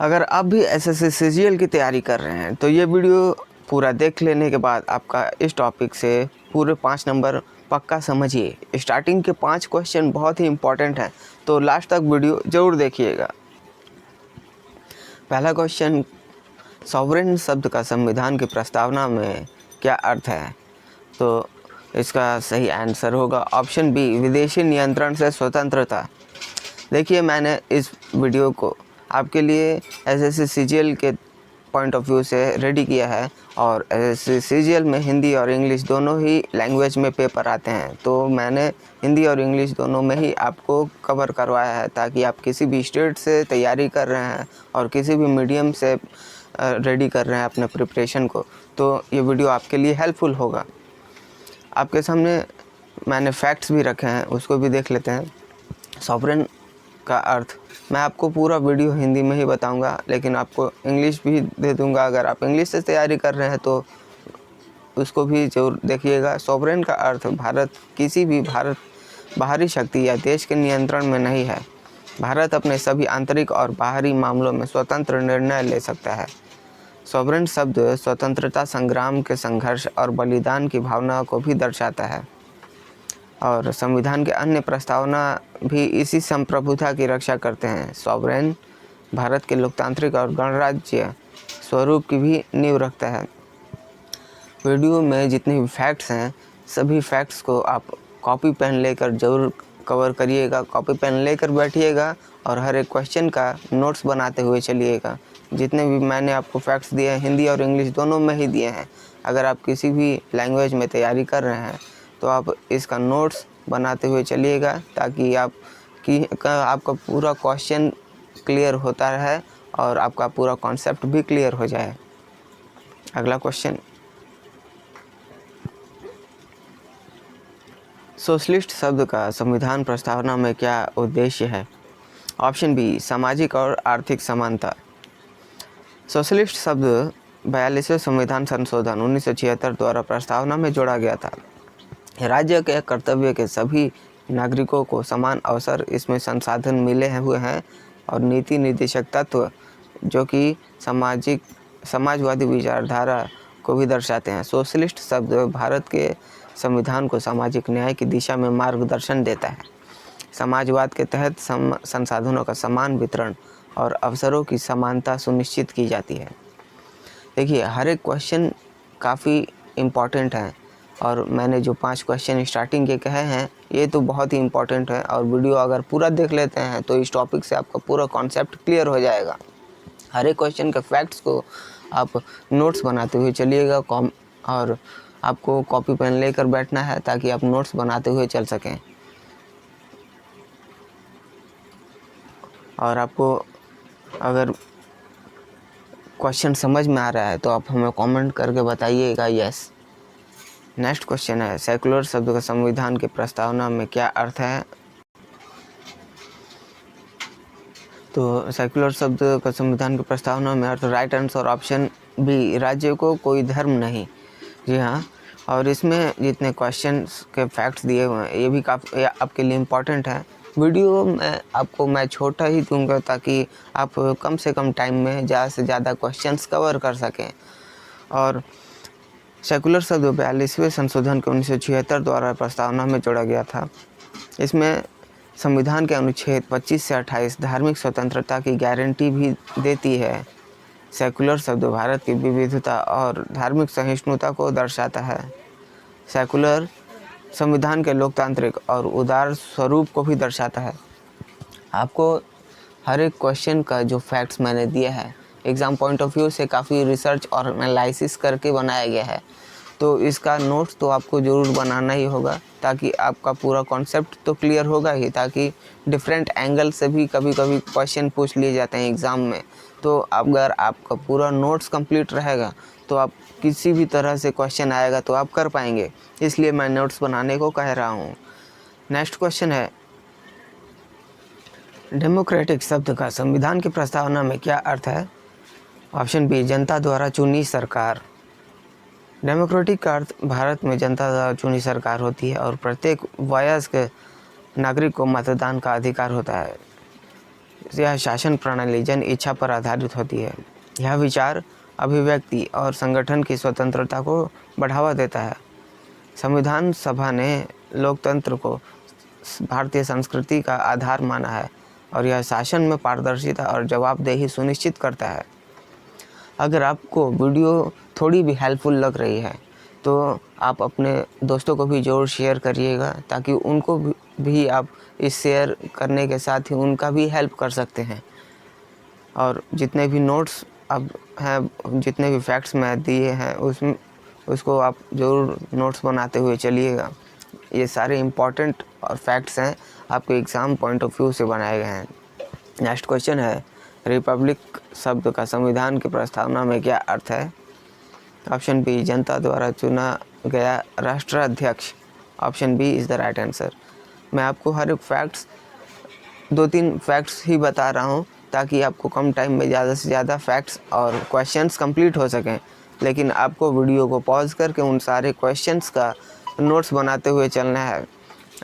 अगर आप भी एसएससी सीजीएल की तैयारी कर रहे हैं तो ये वीडियो पूरा देख लेने के बाद आपका इस टॉपिक से पूरे 5 नंबर पक्का समझिए। स्टार्टिंग के 5 क्वेश्चन बहुत ही इंपॉर्टेंट हैं, तो लास्ट तक वीडियो ज़रूर देखिएगा। पहला क्वेश्चन, सॉवरेन शब्द का संविधान की प्रस्तावना में क्या अर्थ है? तो इसका सही आंसर होगा ऑप्शन बी, विदेशी नियंत्रण से स्वतंत्रता। देखिए, मैंने इस वीडियो को आपके लिए एसएससी सीजीएल के पॉइंट ऑफ व्यू से रेडी किया है, और एसएससी सीजीएल में हिंदी और इंग्लिश दोनों ही लैंग्वेज में पेपर आते हैं, तो मैंने हिंदी और इंग्लिश दोनों में ही आपको कवर करवाया है, ताकि आप किसी भी स्टेट से तैयारी कर रहे हैं और किसी भी मीडियम से रेडी कर रहे हैं अपने प्रिपरेशन को, तो ये वीडियो आपके लिए हेल्पफुल होगा। आपके सामने मैंने फैक्ट्स भी रखे हैं, उसको भी देख लेते हैं। सॉवरेन का अर्थ मैं आपको पूरा वीडियो हिंदी में ही बताऊंगा, लेकिन आपको इंग्लिश भी दे दूंगा। अगर आप इंग्लिश से तैयारी कर रहे हैं तो उसको भी जरूर देखिएगा। सॉवरेन का अर्थ भारत किसी भी बाहरी शक्ति या देश के नियंत्रण में नहीं है। भारत अपने सभी आंतरिक और बाहरी मामलों में स्वतंत्र निर्णय ले सकता है। सॉवरेन शब्द स्वतंत्रता संग्राम के संघर्ष और बलिदान की भावना को भी दर्शाता है, और संविधान के अन्य प्रस्तावना भी इसी संप्रभुता की रक्षा करते हैं। सॉवरेन भारत के लोकतांत्रिक और गणराज्य स्वरूप की भी नींव रखता है। वीडियो में जितने भी फैक्ट्स हैं, सभी फैक्ट्स को आप कॉपी पेन लेकर ज़रूर कवर करिएगा। कॉपी पेन लेकर बैठिएगा और हर एक क्वेश्चन का नोट्स बनाते हुए चलिएगा। जितने भी मैंने आपको फैक्ट्स दिए हैं, हिंदी और इंग्लिश दोनों में ही दिए हैं। अगर आप किसी भी लैंग्वेज में तैयारी कर रहे हैं तो आप इसका नोट्स बनाते हुए चलिएगा, ताकि आपका पूरा क्वेश्चन क्लियर होता रहे और आपका पूरा कॉन्सेप्ट भी क्लियर हो जाए। अगला क्वेश्चन, सोशलिस्ट शब्द का संविधान प्रस्तावना में क्या उद्देश्य है? ऑप्शन बी, सामाजिक और आर्थिक समानता। सोशलिस्ट शब्द 42वें संविधान संशोधन 1976 द्वारा प्रस्तावना में जोड़ा गया था। राज्य के कर्तव्य के सभी नागरिकों को समान अवसर, इसमें संसाधन मिले हुए हैं, और नीति निर्देशक तत्व जो कि समाजवादी विचारधारा को भी दर्शाते हैं। सोशलिस्ट शब्द भारत के संविधान को सामाजिक न्याय की दिशा में मार्गदर्शन देता है। समाजवाद के तहत संसाधनों का समान वितरण और अवसरों की समानता सुनिश्चित की जाती है। देखिए, हर एक क्वेश्चन काफ़ी इम्पॉर्टेंट है, और मैंने जो 5 क्वेश्चन स्टार्टिंग के कहे हैं ये तो बहुत ही इम्पॉर्टेंट है, और वीडियो अगर पूरा देख लेते हैं तो इस टॉपिक से आपका पूरा कॉन्सेप्ट क्लियर हो जाएगा। हर एक क्वेश्चन के फैक्ट्स को आप नोट्स बनाते हुए चलिएगा, और आपको कॉपी पेन लेकर बैठना है ताकि आप नोट्स बनाते हुए चल सकें। और आपको अगर क्वेश्चन समझ में आ रहा है तो आप हमें कमेंट करके बताइएगा यस। नेक्स्ट क्वेश्चन है, सेकुलर शब्द का संविधान की प्रस्तावना में क्या अर्थ है? तो सेकुलर शब्द का संविधान की प्रस्तावना में अर्थ, राइट आंसर ऑप्शन बी, राज्य को कोई धर्म नहीं। जी हाँ, और इसमें जितने क्वेश्चंस के फैक्ट्स दिए हुए हैं ये भी काफ़ी आपके लिए इम्पॉर्टेंट है। वीडियो में आपको मैं छोटा ही दूंगा ताकि आप कम से कम टाइम में ज़्यादा से ज़्यादा क्वेश्चंस कवर कर सकें। और सेकुलर शब्द 42वें संशोधन के 1976 द्वारा प्रस्तावना में जोड़ा गया था। इसमें संविधान के अनुच्छेद 25 से 28 धार्मिक स्वतंत्रता की गारंटी भी देती है। सेकुलर शब्द भारत की विविधता और धार्मिक सहिष्णुता को दर्शाता है। सेकुलर संविधान के लोकतांत्रिक और उदार स्वरूप को भी दर्शाता है। आपको हर एक क्वेश्चन का जो फैक्ट्स मैंने दिया है, एग्ज़ाम पॉइंट ऑफ व्यू से काफ़ी रिसर्च और एनालिसिस करके बनाया गया है, तो इसका नोट्स तो आपको ज़रूर बनाना ही होगा, ताकि आपका पूरा कॉन्सेप्ट तो क्लियर होगा ही, ताकि डिफरेंट एंगल से भी कभी कभी क्वेश्चन पूछ लिए जाते हैं एग्ज़ाम में। तो अगर आपका पूरा नोट्स कंप्लीट रहेगा तो आप किसी भी तरह से क्वेश्चन आएगा तो आप कर पाएंगे, इसलिए मैं नोट्स बनाने को कह रहा हूँ। नेक्स्ट क्वेश्चन है, डेमोक्रेटिक शब्द का संविधान की प्रस्तावना में क्या अर्थ है? ऑप्शन बी, जनता द्वारा चुनी सरकार। डेमोक्रेटिक का अर्थ भारत में जनता द्वारा चुनी सरकार होती है, और प्रत्येक वयस्क नागरिक को मतदान का अधिकार होता है। यह शासन प्रणाली जन इच्छा पर आधारित होती है। यह विचार, अभिव्यक्ति और संगठन की स्वतंत्रता को बढ़ावा देता है। संविधान सभा ने लोकतंत्र को भारतीय संस्कृति का आधार माना है और यह शासन में पारदर्शिता और जवाबदेही सुनिश्चित करता है। अगर आपको वीडियो थोड़ी भी हेल्पफुल लग रही है तो आप अपने दोस्तों को भी ज़रूर शेयर करिएगा, ताकि उनको भी आप इस शेयर करने के साथ ही उनका भी हेल्प कर सकते हैं। और जितने भी नोट्स अब हैं, जितने भी फैक्ट्स मैं दिए हैं उसको आप ज़रूर नोट्स बनाते हुए चलिएगा। ये सारे इम्पॉर्टेंट और फैक्ट्स हैं, आपके एग्ज़ाम पॉइंट ऑफ व्यू से बनाए गए हैं। नेक्स्ट क्वेश्चन है, रिपब्लिक शब्द का संविधान की प्रस्तावना में क्या अर्थ है? ऑप्शन बी, जनता द्वारा चुना गया राष्ट्राध्यक्ष। Option B is the right answer. मैं आपको हर एक फैक्ट्स 2-3 फैक्ट्स ही बता रहा हूँ, ताकि आपको कम टाइम में ज़्यादा से ज़्यादा फैक्ट्स और क्वेश्चंस कंप्लीट हो सकें। लेकिन आपको वीडियो को पॉज करके उन सारे क्वेश्चंस का नोट्स बनाते हुए चलना है,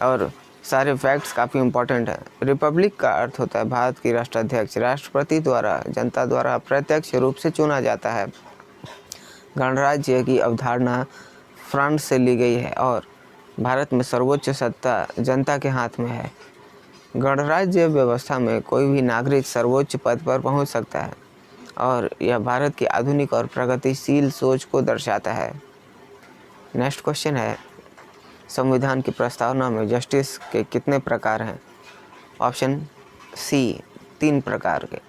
और सारे फैक्ट्स काफ़ी इम्पोर्टेंट है। रिपब्लिक का अर्थ होता है भारत की राष्ट्राध्यक्ष राष्ट्रपति द्वारा जनता द्वारा अप्रत्यक्ष रूप से चुना जाता है। गणराज्य की अवधारणा फ्रांस से ली गई है और भारत में सर्वोच्च सत्ता जनता के हाथ में है। गणराज्य व्यवस्था में कोई भी नागरिक सर्वोच्च पद पर पहुंच सकता है और यह भारत की आधुनिक और प्रगतिशील सोच को दर्शाता है। नेक्स्ट क्वेश्चन है, संविधान की प्रस्तावना में जस्टिस के कितने प्रकार हैं? ऑप्शन सी, 3 प्रकार के।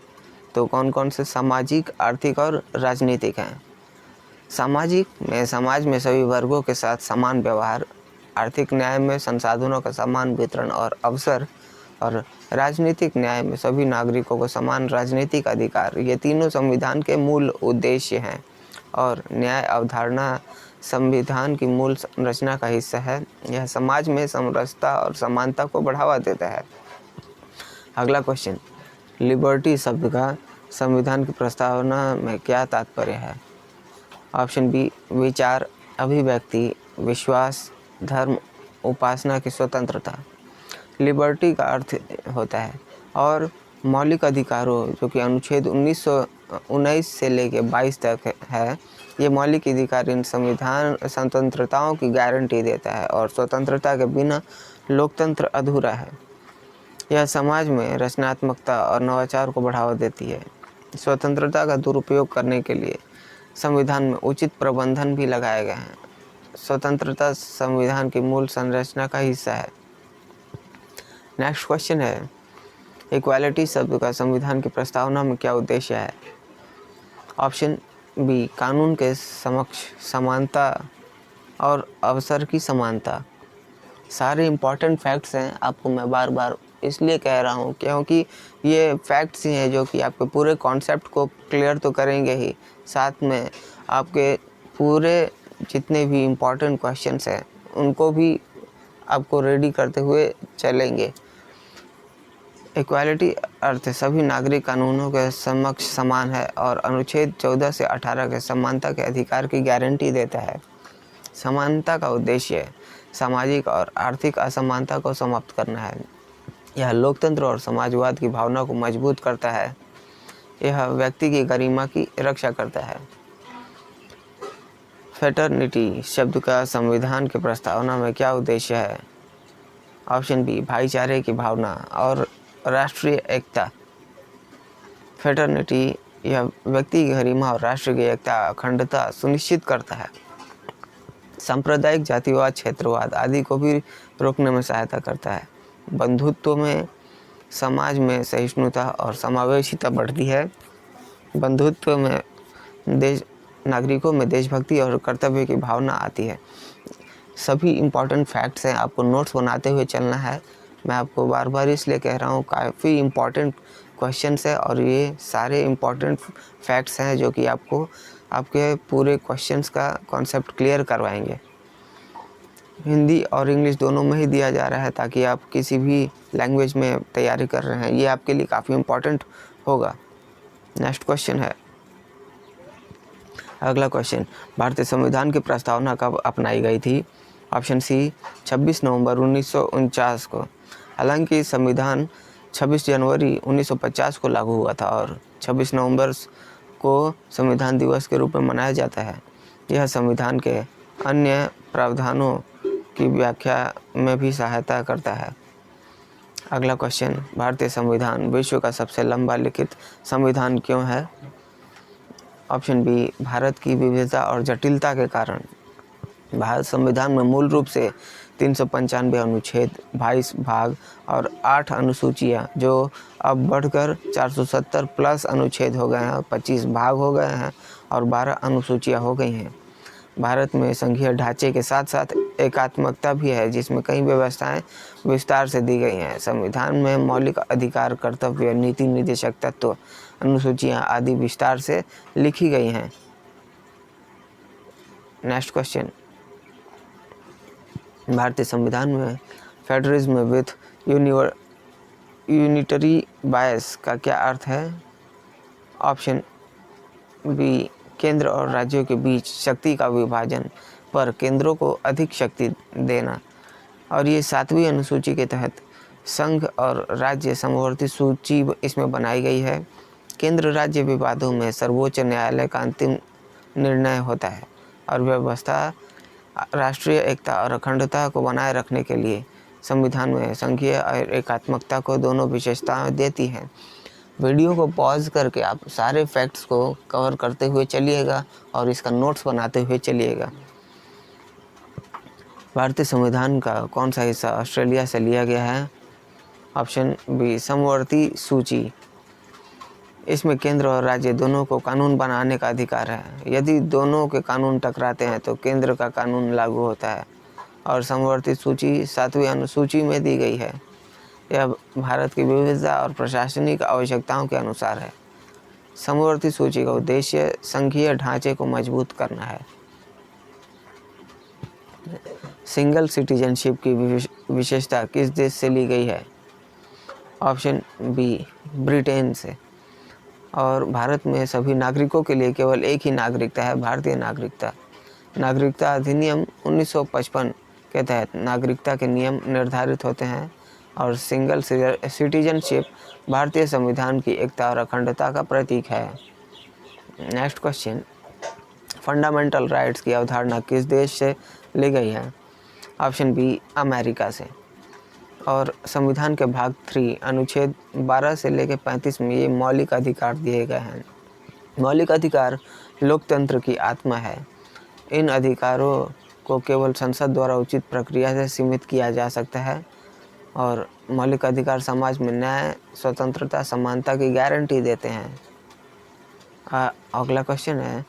तो कौन कौन से? सामाजिक, आर्थिक और राजनीतिक हैं। सामाजिक में समाज में सभी वर्गों के साथ समान व्यवहार, आर्थिक न्याय में संसाधनों का समान वितरण और अवसर, और राजनीतिक न्याय में सभी नागरिकों को समान राजनीतिक अधिकार। ये तीनों संविधान के मूल उद्देश्य हैं और न्याय अवधारणा संविधान की मूल संरचना का हिस्सा है। यह समाज में समरसता और समानता को बढ़ावा देता है। अगला क्वेश्चन, लिबर्टी शब्द का संविधान की प्रस्तावना में क्या तात्पर्य है? ऑप्शन बी, विचार, अभिव्यक्ति, विश्वास, धर्म, उपासना की स्वतंत्रता। लिबर्टी का अर्थ होता है और मौलिक अधिकारों, जो कि अनुच्छेद 1919 से लेकर 22 तक है। ये मौलिक अधिकार इन संविधान स्वतंत्रताओं की गारंटी देता है और स्वतंत्रता के बिना लोकतंत्र अधूरा है। यह समाज में रचनात्मकता और नवाचार को बढ़ावा देती है। स्वतंत्रता का दुरुपयोग करने के लिए संविधान में उचित प्रबंधन भी लगाए गए हैं। स्वतंत्रता संविधान की मूल संरचना का हिस्सा है। नेक्स्ट क्वेश्चन है, इक्वालिटी शब्द का संविधान की प्रस्तावना में क्या उद्देश्य है? ऑप्शन बी, कानून के समक्ष समानता और अवसर की समानता। सारे इम्पॉर्टेंट फैक्ट्स हैं, आपको मैं बार बार इसलिए कह रहा हूँ क्योंकि ये फैक्ट्स ही हैं जो कि आपके पूरे कॉन्सेप्ट को क्लियर तो करेंगे ही, साथ में आपके पूरे जितने भी इम्पॉर्टेंट क्वेश्चंस हैं उनको भी आपको रेडी करते हुए चलेंगे। इक्वालिटी अर्थ सभी नागरिक कानूनों के समक्ष समान है और अनुच्छेद 14 से 18 के समानता के अधिकार की गारंटी देता है। समानता का उद्देश्य सामाजिक और आर्थिक असमानता को समाप्त करना है। यह लोकतंत्र और समाजवाद की भावना को मजबूत करता है। यह व्यक्ति की गरिमा की रक्षा करता है। फ्रेटर्निटी शब्द का संविधान की प्रस्तावना में क्या उद्देश्य है? ऑप्शन बी, भाईचारे की भावना और राष्ट्रीय एकता। फ्रेटर्निटी यह व्यक्ति की गरिमा और राष्ट्र की एकता अखंडता सुनिश्चित करता है। सांप्रदायिक, जातिवाद, क्षेत्रवाद आदि को भी रोकने में सहायता करता है। बंधुत्व में समाज में सहिष्णुता और समावेशिता बढ़ती है। बंधुत्व में नागरिकों में देशभक्ति और कर्तव्य की भावना आती है। सभी इम्पॉर्टेंट फैक्ट्स हैं, आपको नोट्स बनाते हुए चलना है। मैं आपको बार बार इसलिए कह रहा हूँ, काफ़ी इम्पॉर्टेंट क्वेश्चंस है और ये सारे इम्पॉर्टेंट फैक्ट्स हैं जो कि आपको आपके पूरे क्वेश्चंस का कॉन्सेप्ट क्लियर करवाएंगे। हिंदी और इंग्लिश दोनों में ही दिया जा रहा है, ताकि आप किसी भी लैंग्वेज में तैयारी कर रहे हैं ये आपके लिए काफ़ी इम्पॉर्टेंट होगा। नेक्स्ट क्वेश्चन है, अगला क्वेश्चन, भारतीय संविधान की प्रस्तावना कब अपनाई गई थी? ऑप्शन सी, 26 नवंबर 1949 को। हालांकि संविधान 26 जनवरी 1950 को लागू हुआ था और 26 नवंबर को संविधान दिवस के रूप में मनाया जाता है। यह संविधान के अन्य प्रावधानों की व्याख्या में भी सहायता करता है। अगला क्वेश्चन, भारतीय संविधान विश्व का सबसे लंबा लिखित संविधान क्यों है? ऑप्शन बी, भारत की विविधता और जटिलता के कारण। भारत संविधान में मूल रूप से 395 अनुच्छेद, 22 भाग और 8 अनुसूचियाँ, जो अब बढ़कर 470 प्लस अनुच्छेद हो गए हैं, 25 भाग हो गए हैं और 12 अनुसूचियाँ हो गई हैं। भारत में संघीय ढांचे के साथ साथ एकात्मकता भी है, जिसमें कई व्यवस्थाएं विस्तार से दी गई हैं। संविधान में मौलिक अधिकार, कर्तव्य, नीति निर्देशक तत्व, अनुसूचियाँ आदि विस्तार से लिखी गई हैं। नेक्स्ट क्वेश्चन, भारतीय संविधान में फेडरलिज्म विथ यूनिटरी बायस का क्या अर्थ है? ऑप्शन बी, केंद्र और राज्यों के बीच शक्ति का विभाजन पर केंद्रों को अधिक शक्ति देना, और ये 7वीं अनुसूची के तहत संघ और राज्य समवर्ती सूची इसमें बनाई गई है। केंद्र राज्य विवादों में सर्वोच्च न्यायालय का अंतिम निर्णय होता है और व्यवस्था राष्ट्रीय एकता और अखंडता को बनाए रखने के लिए संविधान में संघीय और एकात्मकता को दोनों विशेषताएं देती हैं। वीडियो को पॉज करके आप सारे फैक्ट्स को कवर करते हुए चलिएगा और इसका नोट्स बनाते हुए चलिएगा। भारतीय संविधान का कौन सा हिस्सा ऑस्ट्रेलिया से लिया गया है? ऑप्शन बी, समवर्ती सूची। इसमें केंद्र और राज्य दोनों को कानून बनाने का अधिकार है। यदि दोनों के कानून टकराते हैं तो केंद्र का कानून लागू होता है और समवर्ती सूची 7वीं अनुसूची में दी गई है। यह भारत की विविधता और प्रशासनिक आवश्यकताओं के अनुसार है। समवर्ती सूची का उद्देश्य संघीय ढांचे को मजबूत करना है। सिंगल सिटीजनशिप की विशेषता किस देश से ली गई है? ऑप्शन बी, ब्रिटेन से। और भारत में सभी नागरिकों के लिए केवल एक ही नागरिकता है, भारतीय नागरिकता। नागरिकता अधिनियम 1955 के तहत नागरिकता के नियम निर्धारित होते हैं और सिंगल सिटीजनशिप भारतीय संविधान की एकता और अखंडता का प्रतीक है। नेक्स्ट क्वेश्चन, फंडामेंटल राइट्स की अवधारणा किस देश से ली गई है? ऑप्शन बी, अमेरिका से। और संविधान के भाग 3 अनुच्छेद 12 से लेकर 35 में ये मौलिक अधिकार दिए गए हैं। मौलिक अधिकार लोकतंत्र की आत्मा है। इन अधिकारों को केवल संसद द्वारा उचित प्रक्रिया से सीमित किया जा सकता है और मौलिक अधिकार समाज में न्याय, स्वतंत्रता, समानता की गारंटी देते हैं। अगला क्वेश्चन है,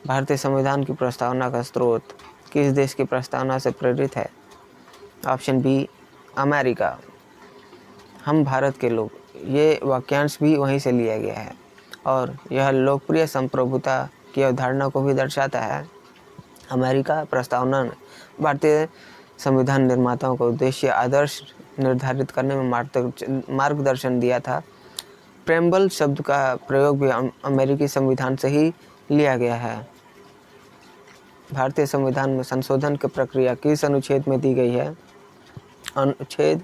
भारतीय संविधान की प्रस्तावना का स्रोत किस देश की प्रस्तावना से प्रेरित है? Option B, America. हम भारत के लोग, ये वाक्यांश भी वहीं से लिया गया है और यह लोकप्रिय संप्रभुता की अवधारणा को भी दर्शाता है। अमेरिका प्रस्तावना ने भारतीय संविधान निर्माताओं को उद्देश्य आदर्श निर्धारित करने में मार्गदर्शन दिया था। प्रेम्बल शब्द का प्रयोग भी अमेरिकी संविधान से ही लिया गया है। भारतीय संविधान में संशोधन की प्रक्रिया किस अनुच्छेद में दी गई है? अनुच्छेद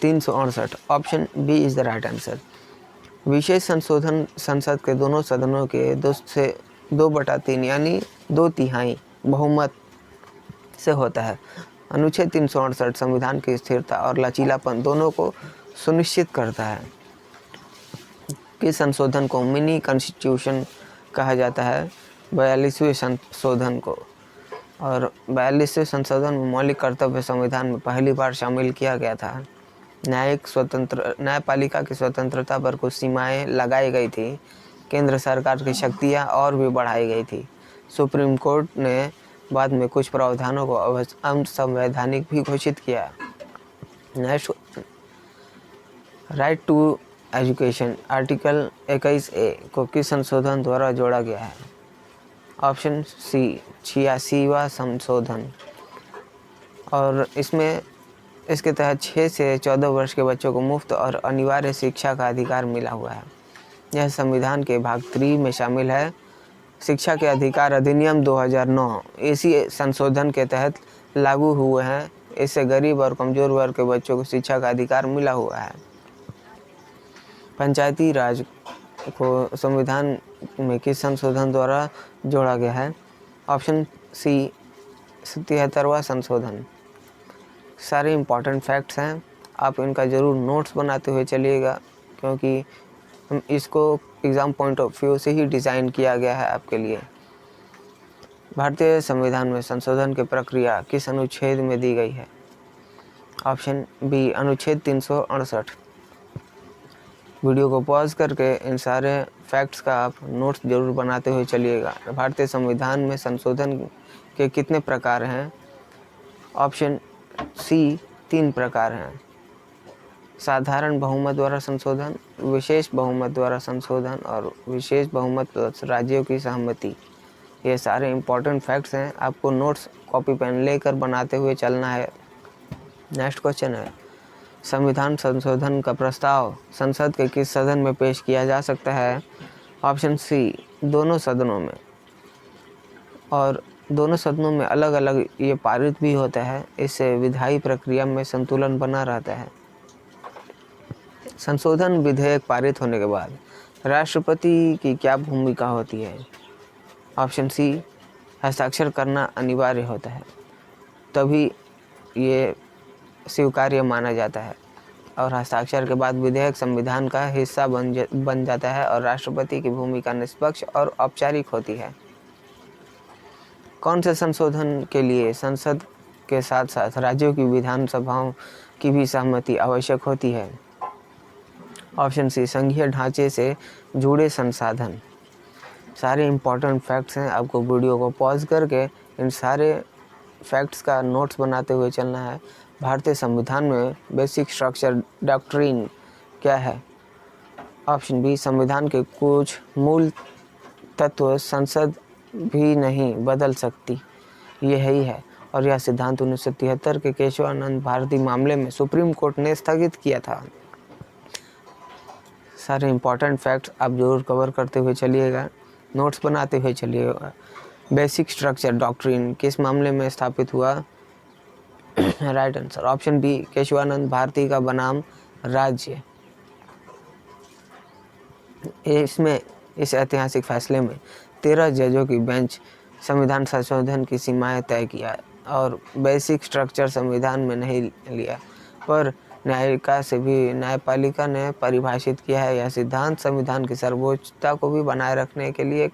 368। Option B is the right answer. विशेष संशोधन संसद के दोनों सदनों के 2/3 यानी 2/3 बहुमत से होता है। अनुच्छेद 368 संविधान की स्थिरता और लचीलापन दोनों को सुनिश्चित करता है। किस संशोधन को मिनी कॉन्स्टिट्यूशन कहा जाता है? 42वें संशोधन को। और 42वें संशोधन में मौलिक कर्तव्य संविधान में पहली बार शामिल किया गया था। न्यायपालिका की स्वतंत्रता पर कुछ सीमाएं लगाई गई थी। केंद्र सरकार की शक्तियां और भी बढ़ाई गई थी। सुप्रीम कोर्ट ने बाद में कुछ प्रावधानों को असंवैधानिक भी घोषित किया। Next, right to education article 21A को किस संशोधन द्वारा जोड़ा गया है? ऑप्शन सी, 86वां संशोधन। और इसके तहत 6 से 14 वर्ष के बच्चों को मुफ्त और अनिवार्य शिक्षा का अधिकार मिला हुआ है। यह संविधान के भाग 3 में शामिल है। शिक्षा के अधिकार अधिनियम 2009 इसी संशोधन के तहत लागू हुए हैं इससे गरीब और कमज़ोर वर्ग के बच्चों को शिक्षा का अधिकार मिला हुआ है। पंचायती राज को संविधान में किस संशोधन द्वारा जोड़ा गया है? ऑप्शन सी 73वां संशोधन। सारे इम्पॉर्टेंट फैक्ट्स हैं, आप इनका ज़रूर नोट्स बनाते हुए चलिएगा, क्योंकि इसको एग्ज़ाम पॉइंट ऑफ व्यू से ही डिज़ाइन किया गया है आपके लिए। भारतीय संविधान में संशोधन की प्रक्रिया किस अनुच्छेद में दी गई है? ऑप्शन बी अनुच्छेद 368। वीडियो को पॉज करके इन सारे फैक्ट्स का आप नोट्स ज़रूर बनाते हुए चलिएगा। भारतीय संविधान में संशोधन के कितने प्रकार हैं? ऑप्शन सी 3 प्रकार हैं। साधारण बहुमत द्वारा संशोधन, विशेष बहुमत द्वारा संशोधन और विशेष बहुमत प्लस राज्यों की सहमति। ये सारे इम्पॉर्टेंट फैक्ट्स हैं, आपको नोट्स कॉपी पेन लेकर बनाते हुए चलना है। नेक्स्ट क्वेश्चन है, संविधान संशोधन का प्रस्ताव संसद के किस सदन में पेश किया जा सकता है? ऑप्शन सी दोनों सदनों में, और दोनों सदनों में अलग अलग ये पारित भी होता है। इससे विधायी प्रक्रिया में संतुलन बना रहता है। संशोधन विधेयक पारित होने के बाद राष्ट्रपति की क्या भूमिका होती है? ऑप्शन सी हस्ताक्षर करना अनिवार्य होता है, तभी ये स्वीकार्य माना जाता है, और हस्ताक्षर के बाद विधेयक संविधान का हिस्सा बन जाता है और राष्ट्रपति की भूमिका निष्पक्ष और औपचारिक होती है। कौन से संशोधन के लिए संसद के साथ साथ राज्यों की विधानसभाओं की भी सहमति आवश्यक होती है? ऑप्शन सी संघीय ढांचे से जुड़े संसाधन। सारे इम्पॉर्टेंट फैक्ट्स हैं, आपको वीडियो को पॉज करके इन सारे फैक्ट्स का नोट्स बनाते हुए चलना है। भारतीय संविधान में बेसिक स्ट्रक्चर डॉक्ट्रिन क्या है? ऑप्शन बी संविधान के कुछ मूल तत्व संसद भी नहीं बदल सकती, यही है, और यह सिद्धांत 1973 के केशवानंद भारती मामले में सुप्रीम कोर्ट ने स्थगित किया था। सारे इम्पॉर्टेंट फैक्ट्स आप जरूर कवर करते हुए चलिएगा, नोट्स बनाते हुए चलिएगा। बेसिक स्ट्रक्चर डॉक्ट्रिन किस मामले में स्थापित हुआ? Right answer option B Kesavananda Bharati का बनाम राज्य। इसमें इस ऐतिहासिक फैसले में 13 जजों की बेंच संविधान संशोधन की सीमाएं तय किया और बेसिक स्ट्रक्चर संविधान में नहीं लिया, पर न्यायिका से भी न्यायपालिका ने परिभाषित किया है। यह सिद्धांत संविधान की सर्वोच्चता को भी बनाए रखने के लिए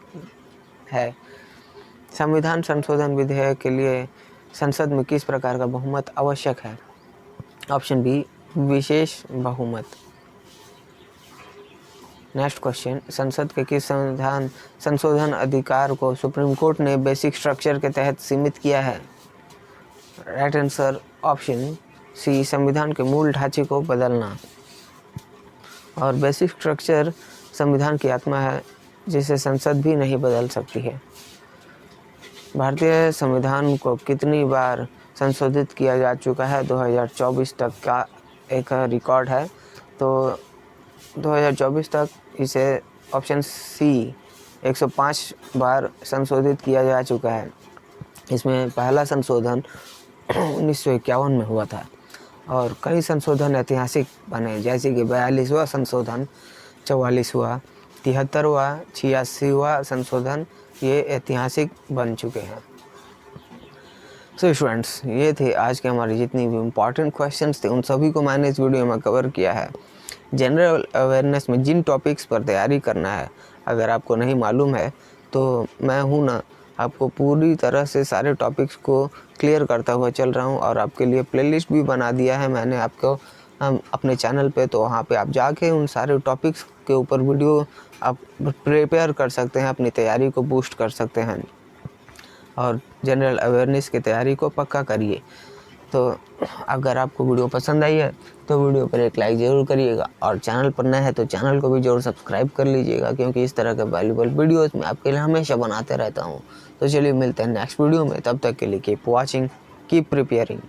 है। संविधान संशोधन विधेयक के लिए संसद में किस प्रकार का बहुमत आवश्यक है? ऑप्शन बी विशेष बहुमत। नेक्स्ट क्वेश्चन, संसद के किस संविधान संशोधन अधिकार को सुप्रीम कोर्ट ने बेसिक स्ट्रक्चर के तहत सीमित किया है? राइट आंसर ऑप्शन सी संविधान के मूल ढांचे को बदलना। और बेसिक स्ट्रक्चर संविधान की आत्मा है, जिसे संसद भी नहीं बदल सकती है। भारतीय संविधान को कितनी बार संशोधित किया जा चुका है? 2024 तक का एक रिकॉर्ड है, तो 2024 तक इसे ऑप्शन सी 105 बार संशोधित किया जा चुका है। इसमें पहला संशोधन 1951 में हुआ था और कई संशोधन ऐतिहासिक बने, जैसे कि 42वां संशोधन, 44वां, 73वां, 86वां संशोधन, ये ऐतिहासिक बन चुके हैं। सो स्टूडेंट्स, ये थे आज के हमारे जितनी भी इम्पॉर्टेंट क्वेश्चंस थे, उन सभी को मैंने इस वीडियो में कवर किया है। जनरल अवेयरनेस में जिन टॉपिक्स पर तैयारी करना है, अगर आपको नहीं मालूम है तो मैं हूँ ना, आपको पूरी तरह से सारे टॉपिक्स को क्लियर करता हुआ चल रहा हूँ और आपके लिए प्लेलिस्ट भी बना दिया है मैंने आपको अपने चैनल पे, तो वहाँ पे आप जाके उन सारे टॉपिक्स के ऊपर वीडियो आप प्रिपेयर कर सकते हैं, अपनी तैयारी को बूस्ट कर सकते हैं और जनरल अवेयरनेस की तैयारी को पक्का करिए। तो अगर आपको वीडियो पसंद आई है तो वीडियो पर एक लाइक ज़रूर करिएगा और चैनल पर नए हैं तो चैनल को भी ज़रूर सब्सक्राइब कर लीजिएगा, क्योंकि इस तरह के वैल्यूबल वीडियोस मैं आपके लिए हमेशा बनाते रहता हूँ। तो चलिए मिलते हैं नेक्स्ट वीडियो में, तब तक के लिए कीप वॉचिंग, कीप प्रिपेयरिंग।